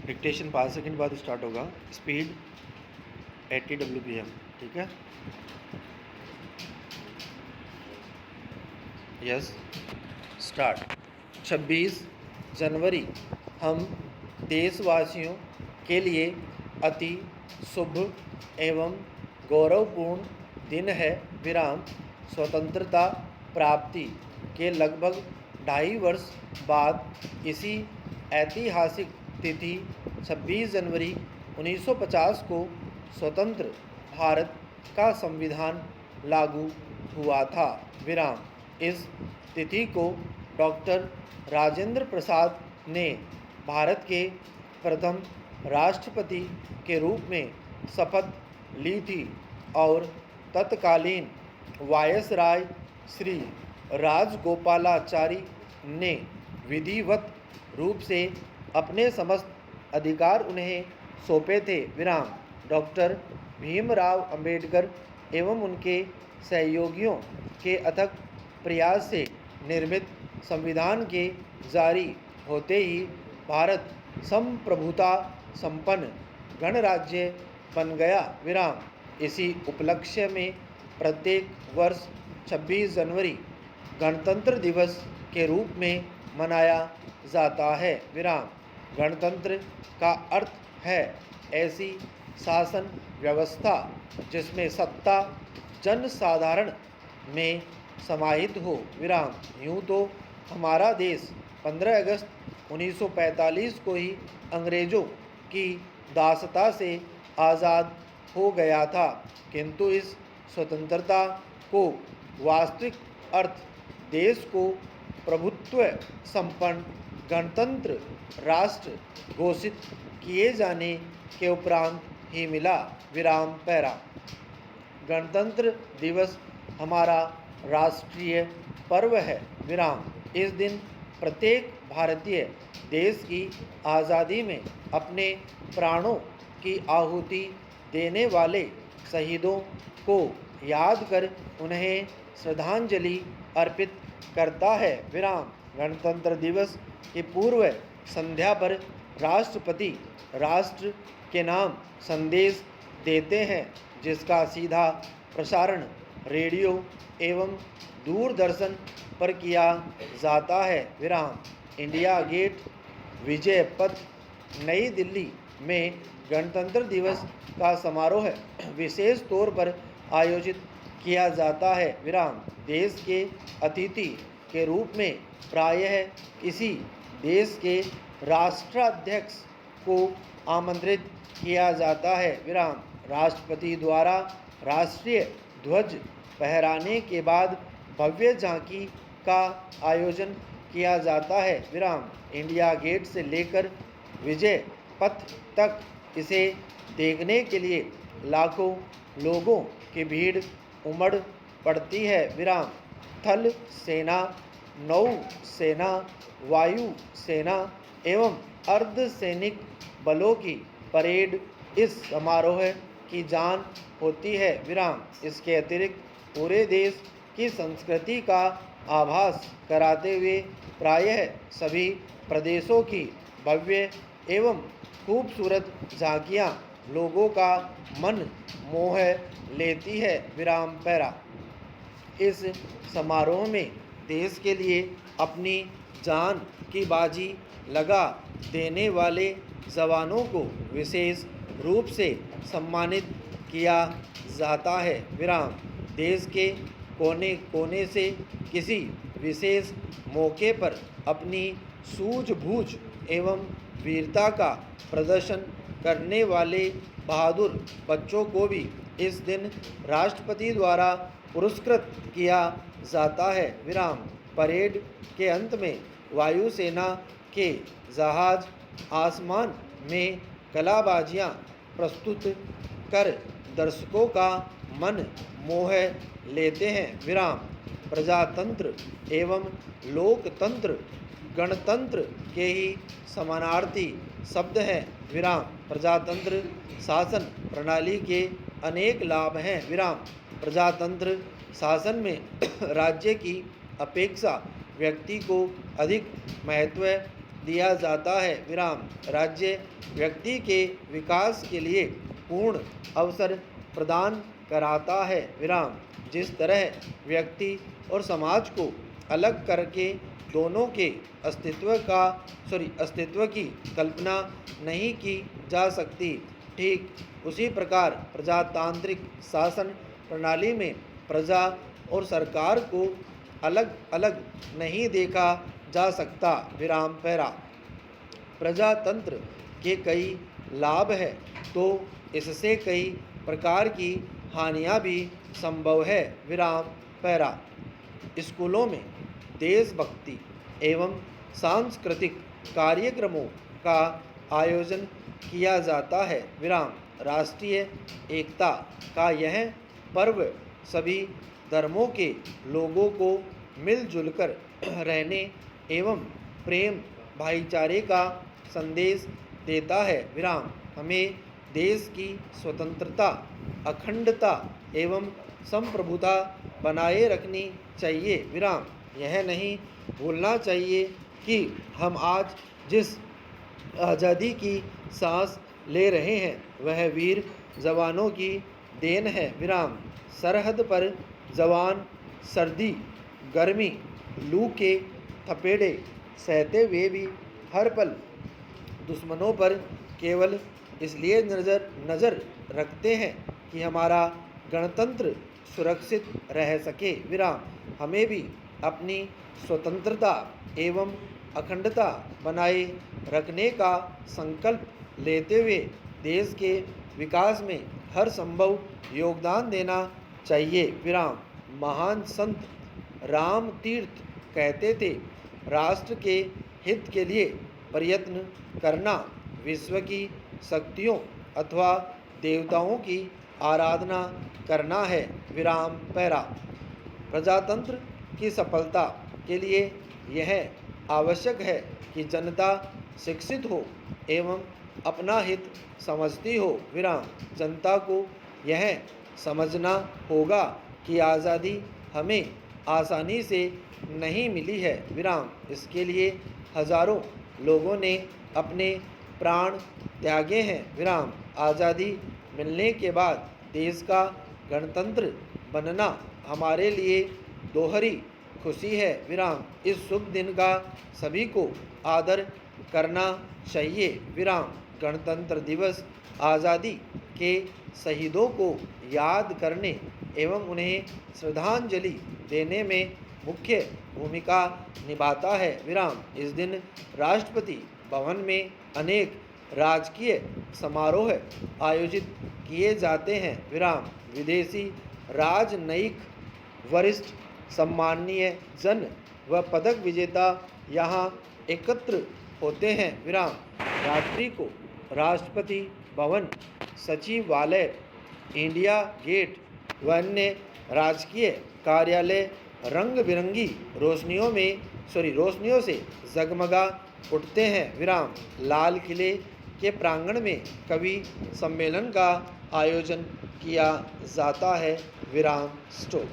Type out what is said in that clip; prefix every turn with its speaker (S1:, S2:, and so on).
S1: Dictation 5 second बाद start होगा। Speed 80 WPM। ठीक है, यस स्टार्ट। 26 जनवरी हम देशवासियों के लिए अति शुभ एवं गौरवपूर्ण दिन है। विराम। स्वतंत्रता प्राप्ति के लगभग 2.5 वर्ष बाद इसी ऐतिहासिक तिथि 26 जनवरी 1950 को स्वतंत्र भारत का संविधान लागू हुआ था। विराम। इस तिथि को डॉक्टर राजेंद्र प्रसाद ने भारत के प्रथम राष्ट्रपति के रूप में शपथ ली थी और तत्कालीन वायसराय श्री राजगोपालाचारी ने विधिवत रूप से अपने समस्त अधिकार उन्हें सौंपे थे। विराम। डॉक्टर भीमराव अंबेडकर एवं उनके सहयोगियों के अथक प्रयास से निर्मित संविधान के जारी होते ही भारत संप्रभुता संपन्न गणराज्य बन गया। विराम। इसी उपलक्ष्य में प्रत्येक वर्ष 26 जनवरी गणतंत्र दिवस के रूप में मनाया जाता है। विराम। गणतंत्र का अर्थ है ऐसी शासन व्यवस्था जिसमें सत्ता जनसाधारण में समाहित हो। विराम। यूँ तो हमारा देश 15 अगस्त 1945 को ही अंग्रेज़ों की दासता से आज़ाद हो गया था, किंतु इस स्वतंत्रता को वास्तविक अर्थ देश को प्रभुत्व संपन्न गणतंत्र राष्ट्र घोषित किए जाने के उपरांत ही मिला। विराम पैरा। गणतंत्र दिवस हमारा राष्ट्रीय पर्व है। विराम। इस दिन प्रत्येक भारतीय देश की आज़ादी में अपने प्राणों की आहुति देने वाले शहीदों को याद कर उन्हें श्रद्धांजलि अर्पित करता है। विराम। गणतंत्र दिवस की पूर्व संध्या पर राष्ट्रपति राष्ट्र के नाम संदेश देते हैं, जिसका सीधा प्रसारण रेडियो एवं दूरदर्शन पर किया जाता है। विराम। इंडिया गेट विजय पथ नई दिल्ली में गणतंत्र दिवस का समारोह विशेष तौर पर आयोजित किया जाता है। विराम। देश के अतिथि के रूप में प्रायः किसी देश के राष्ट्राध्यक्ष को आमंत्रित किया जाता है। विराम। राष्ट्रपति द्वारा राष्ट्रीय ध्वज फहराने के बाद भव्य झांकी का आयोजन किया जाता है। विराम। इंडिया गेट से लेकर विजय पथ तक इसे देखने के लिए लाखों लोगों की भीड़ उमड़ पड़ती है। विराम। थल सेना, नौ सेना, वायु सेना एवं अर्धसैनिक बलों की परेड इस समारोह की जान होती है। विराम। इसके अतिरिक्त पूरे देश की संस्कृति का आभास कराते हुए प्रायः सभी प्रदेशों की भव्य एवं खूबसूरत झांकियाँ लोगों का मन मोह लेती है। विराम पैरा। इस समारोह में देश के लिए अपनी जान की बाजी लगा देने वाले जवानों को विशेष रूप से सम्मानित किया जाता है। विराम। देश के कोने कोने से किसी विशेष मौके पर अपनी सूझबूझ एवं वीरता का प्रदर्शन करने वाले बहादुर बच्चों को भी इस दिन राष्ट्रपति द्वारा पुरस्कृत किया जाता है। विराम। परेड के अंत में वायुसेना के जहाज आसमान में कलाबाजियाँ प्रस्तुत कर दर्शकों का मन मोह लेते हैं। विराम। प्रजातंत्र एवं लोकतंत्र गणतंत्र के ही समानार्थी शब्द हैं। विराम। प्रजातंत्र शासन प्रणाली के अनेक लाभ हैं। विराम। प्रजातंत्र शासन में राज्य की अपेक्षा व्यक्ति को अधिक महत्व दिया जाता है विराम। राज्य व्यक्ति के विकास के लिए पूर्ण अवसर प्रदान कराता है विराम। जिस तरह व्यक्ति और समाज को अलग करके दोनों के अस्तित्व की कल्पना नहीं की जा सकती, ठीक उसी प्रकार प्रजातांत्रिक शासन प्रणाली में प्रजा और सरकार को अलग अलग नहीं देखा जा सकता विराम पैरा। प्रजातंत्र के कई लाभ हैं तो इससे कई प्रकार की हानियां भी संभव है विराम पैरा। स्कूलों में देशभक्ति एवं सांस्कृतिक कार्यक्रमों का आयोजन किया जाता है विराम। राष्ट्रीय एकता का यह पर्व सभी धर्मों के लोगों को मिलजुल कर रहने एवं प्रेम भाईचारे का संदेश देता है विराम। हमें देश की स्वतंत्रता, अखंडता एवं संप्रभुता बनाए रखनी चाहिए विराम। यह नहीं भूलना चाहिए कि हम आज जिस आज़ादी की सांस ले रहे हैं वह वीर जवानों की देन है विराम। सरहद पर जवान सर्दी, गर्मी, लू के थपेड़े सहते हुए भी हर पल दुश्मनों पर केवल इसलिए नज़र रखते हैं कि हमारा गणतंत्र सुरक्षित रह सके विराम। हमें भी अपनी स्वतंत्रता एवं अखंडता बनाए रखने का संकल्प लेते हुए देश के विकास में हर संभव योगदान देना चाहिए विराम। महान संत राम तीर्थ कहते थे, राष्ट्र के हित के लिए प्रयत्न करना विश्व की शक्तियों अथवा देवताओं की आराधना करना है विराम पैरा। प्रजातंत्र की सफलता के लिए यह आवश्यक है कि जनता शिक्षित हो एवं अपना हित समझती हो विराम। जनता को यह समझना होगा कि आज़ादी हमें आसानी से नहीं मिली है विराम। इसके लिए हजारों लोगों ने अपने प्राण त्यागे हैं विराम। आज़ादी मिलने के बाद देश का गणतंत्र बनना हमारे लिए दोहरी खुशी है विराम। इस शुभ दिन का सभी को आदर करना चाहिए विराम। गणतंत्र दिवस आज़ादी के शहीदों को याद करने एवं उन्हें श्रद्धांजलि देने में मुख्य भूमिका निभाता है विराम। इस दिन राष्ट्रपति भवन में अनेक राजकीय समारोह आयोजित किए जाते हैं विराम। विदेशी राजनयिक, वरिष्ठ सम्माननीय जन व पदक विजेता यहाँ एकत्र होते हैं विराम। रात्रि को राष्ट्रपति भवन, सचिवालय, इंडिया गेट व अन्य राजकीय कार्यालय रंग बिरंगी रोशनियों से जगमगा उठते हैं विराम। लाल किले के प्रांगण में कवि सम्मेलन का आयोजन किया जाता है विराम स्टॉप।